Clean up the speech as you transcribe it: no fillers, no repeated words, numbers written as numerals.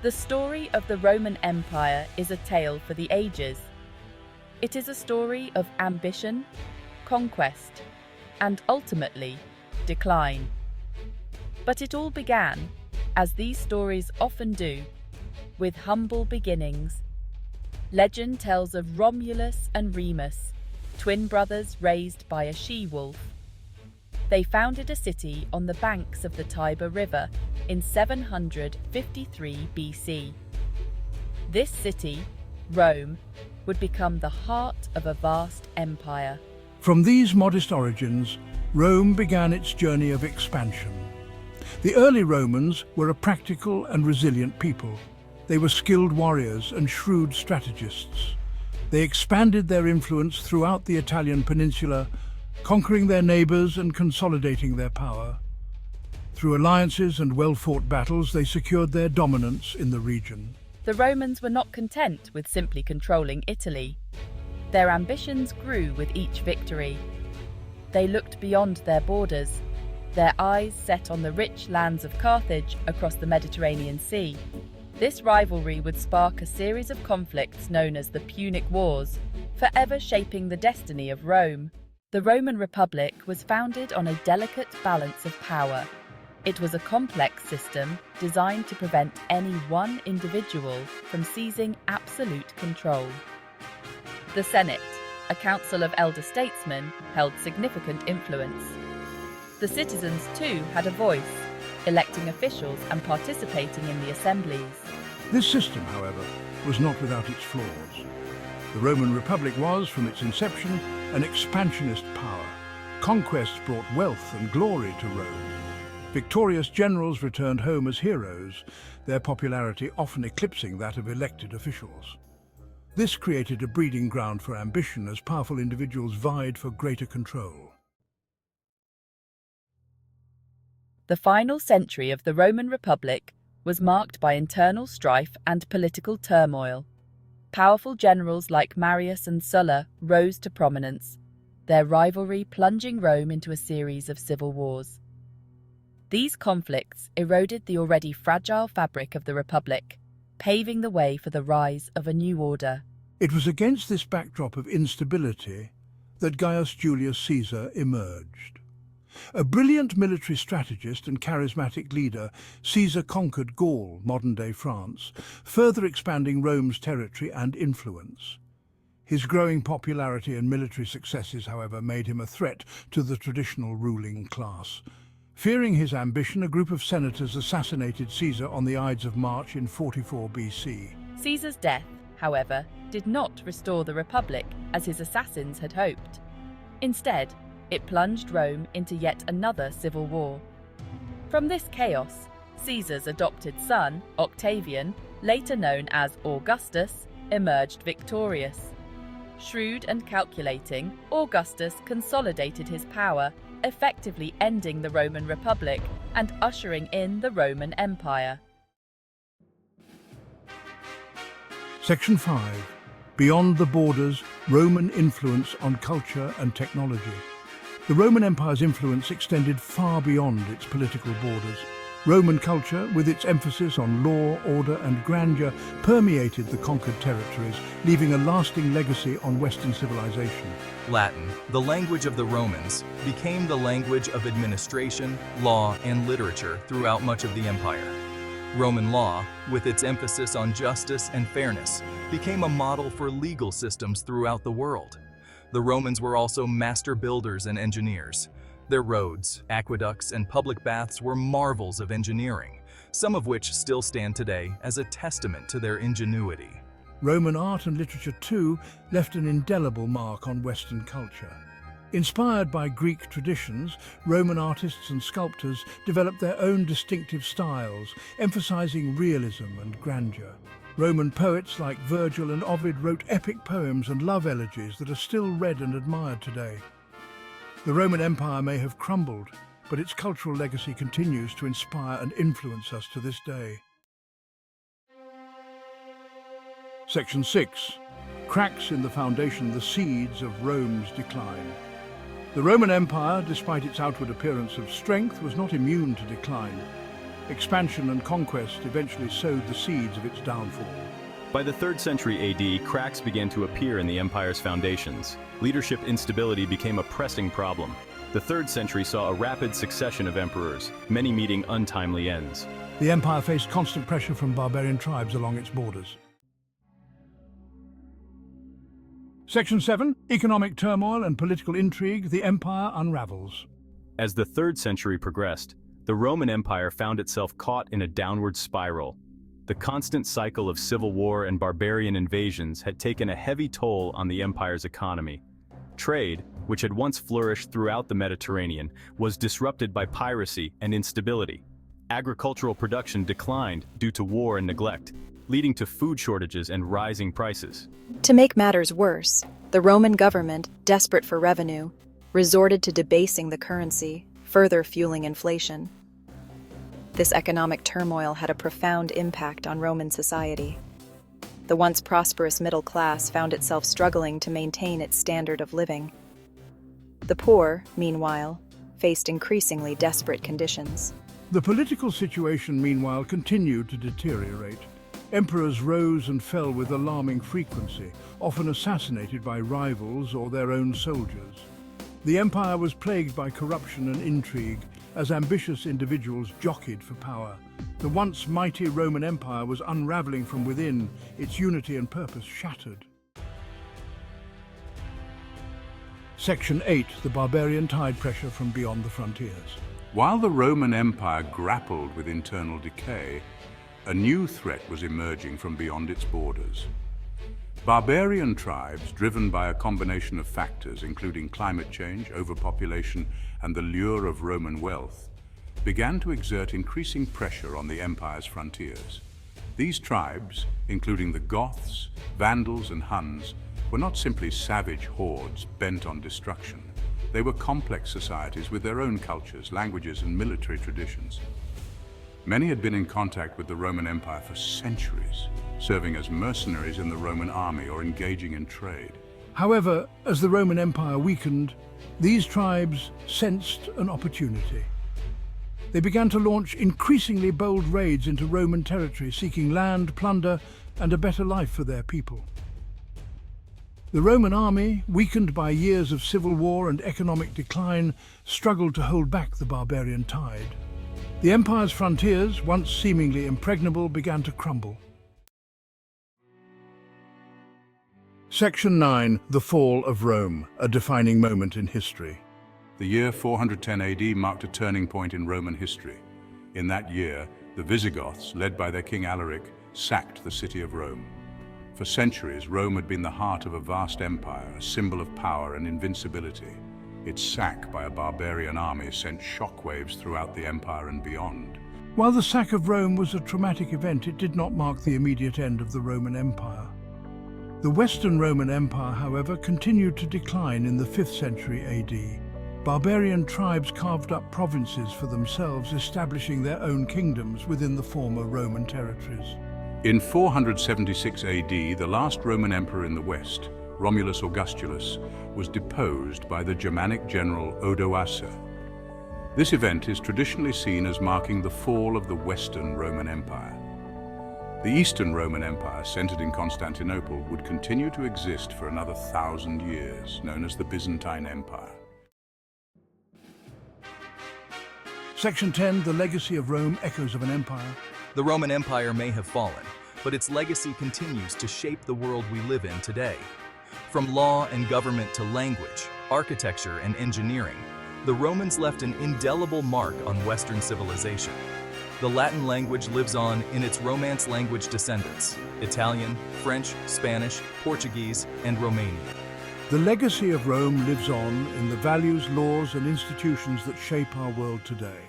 The story of the Roman Empire is a tale for the ages. It is a story of ambition, conquest, and ultimately, decline. But it all began, as these stories often do, with humble beginnings. Legend tells of Romulus and Remus, twin brothers raised by a she-wolf. They founded a city on the banks of the Tiber River in 753 BC. This city, Rome, would become the heart of a vast empire. From these modest origins, Rome began its journey of expansion. The early Romans were a practical and resilient people. They were skilled warriors and shrewd strategists. They expanded their influence throughout the Italian peninsula, conquering their neighbors and consolidating their power. Through alliances and well-fought battles, they secured their dominance in the region. The Romans were not content with simply controlling Italy. Their ambitions grew with each victory. They looked beyond their borders, their eyes set on the rich lands of Carthage across the Mediterranean Sea. This rivalry would spark a series of conflicts known as the Punic Wars, forever shaping the destiny of Rome. The Roman Republic was founded on a delicate balance of power. It was a complex system designed to prevent any one individual from seizing absolute control. The Senate, a council of elder statesmen, held significant influence. The citizens, too, had a voice, electing officials and participating in the assemblies. This system, however, was not without its flaws. The Roman Republic was, from its inception, an expansionist power. Conquests brought wealth and glory to Rome. Victorious generals returned home as heroes, their popularity often eclipsing that of elected officials. This created a breeding ground for ambition as powerful individuals vied for greater control. The final century of the Roman Republic was marked by internal strife and political turmoil. Powerful generals like Marius and Sulla rose to prominence, their rivalry plunging Rome into a series of civil wars. These conflicts eroded the already fragile fabric of the Republic, paving the way for the rise of a new order. It was against this backdrop of instability that Gaius Julius Caesar emerged. A brilliant military strategist and charismatic leader, Caesar conquered Gaul, modern-day France, further expanding Rome's territory and influence. His growing popularity and military successes, however, made him a threat to the traditional ruling class. Fearing his ambition, a group of senators assassinated Caesar on the Ides of March in 44 BC. Caesar's death, however, did not restore the Republic as his assassins had hoped. Instead, it plunged Rome into yet another civil war. From this chaos, Caesar's adopted son, Octavian, later known as Augustus, emerged victorious. Shrewd and calculating, Augustus consolidated his power, effectively ending the Roman Republic and ushering in the Roman Empire. Section 5. Beyond the borders, Roman influence on culture and technology. The Roman Empire's influence extended far beyond its political borders. Roman culture, with its emphasis on law, order and grandeur, permeated the conquered territories, leaving a lasting legacy on Western civilization. Latin, the language of the Romans, became the language of administration, law, and literature throughout much of the empire. Roman law, with its emphasis on justice and fairness, became a model for legal systems throughout the world. The Romans were also master builders and engineers. Their roads, aqueducts, and public baths were marvels of engineering, some of which still stand today as a testament to their ingenuity. Roman art and literature, too, left an indelible mark on Western culture. Inspired by Greek traditions, Roman artists and sculptors developed their own distinctive styles, emphasizing realism and grandeur. Roman poets like Virgil and Ovid wrote epic poems and love elegies that are still read and admired today. The Roman Empire may have crumbled, but its cultural legacy continues to inspire and influence us to this day. Section 6. Cracks in the foundation, the seeds of Rome's decline. The Roman Empire, despite its outward appearance of strength, was not immune to decline. Expansion and conquest eventually sowed the seeds of its downfall. By the 3rd century AD, cracks began to appear in the empire's foundations. Leadership instability became a pressing problem. The 3rd century saw a rapid succession of emperors, many meeting untimely ends. The empire faced constant pressure from barbarian tribes along its borders. Section 7. Economic turmoil and political intrigue, the empire unravels. As the 3rd century progressed, the Roman Empire found itself caught in a downward spiral. The constant cycle of civil war and barbarian invasions had taken a heavy toll on the empire's economy. Trade, which had once flourished throughout the Mediterranean, was disrupted by piracy and instability. Agricultural production declined due to war and neglect, leading to food shortages and rising prices. To make matters worse, the Roman government, desperate for revenue, resorted to debasing the currency, further fueling inflation. This economic turmoil had a profound impact on Roman society. The once prosperous middle class found itself struggling to maintain its standard of living. The poor, meanwhile, faced increasingly desperate conditions. The political situation, meanwhile, continued to deteriorate. Emperors rose and fell with alarming frequency, often assassinated by rivals or their own soldiers. The empire was plagued by corruption and intrigue as ambitious individuals jockeyed for power. The once mighty Roman Empire was unraveling from within, its unity and purpose shattered. Section 8. The barbarian tide pressure from beyond the frontiers. While the Roman Empire grappled with internal decay, a new threat was emerging from beyond its borders. Barbarian tribes, driven by a combination of factors including climate change, overpopulation, and the lure of Roman wealth, began to exert increasing pressure on the empire's frontiers. These tribes, including the Goths, Vandals, and Huns, were not simply savage hordes bent on destruction. They were complex societies with their own cultures, languages, and military traditions. Many had been in contact with the Roman Empire for centuries, serving as mercenaries in the Roman army or engaging in trade. However, as the Roman Empire weakened, these tribes sensed an opportunity. They began to launch increasingly bold raids into Roman territory, seeking land, plunder, and a better life for their people. The Roman army, weakened by years of civil war and economic decline, struggled to hold back the barbarian tide. The empire's frontiers, once seemingly impregnable, began to crumble. Section 9. The Fall of Rome, a defining moment in history. The year 410 AD marked a turning point in Roman history. In that year, the Visigoths, led by their king Alaric, sacked the city of Rome. For centuries, Rome had been the heart of a vast empire, a symbol of power and invincibility. Its sack by a barbarian army sent shockwaves throughout the empire and beyond. While the sack of Rome was a traumatic event, it did not mark the immediate end of the Roman Empire. The Western Roman Empire, however, continued to decline in the 5th century AD. Barbarian tribes carved up provinces for themselves, establishing their own kingdoms within the former Roman territories. In 476 AD, the last Roman emperor in the West, Romulus Augustus, was deposed by the Germanic general Odoacer. This event is traditionally seen as marking the fall of the Western Roman Empire. The Eastern Roman Empire, centered in Constantinople, would continue to exist for another 1,000 years, known as the Byzantine Empire. Section 10. The Legacy of Rome, Echoes of an Empire. The Roman Empire may have fallen, but its legacy continues to shape the world we live in today. From law and government to language, architecture, and engineering, the Romans left an indelible mark on Western civilization. The Latin language lives on in its Romance language descendants: Italian, French, Spanish, Portuguese, and Romanian. The legacy of Rome lives on in the values, laws, and institutions that shape our world today.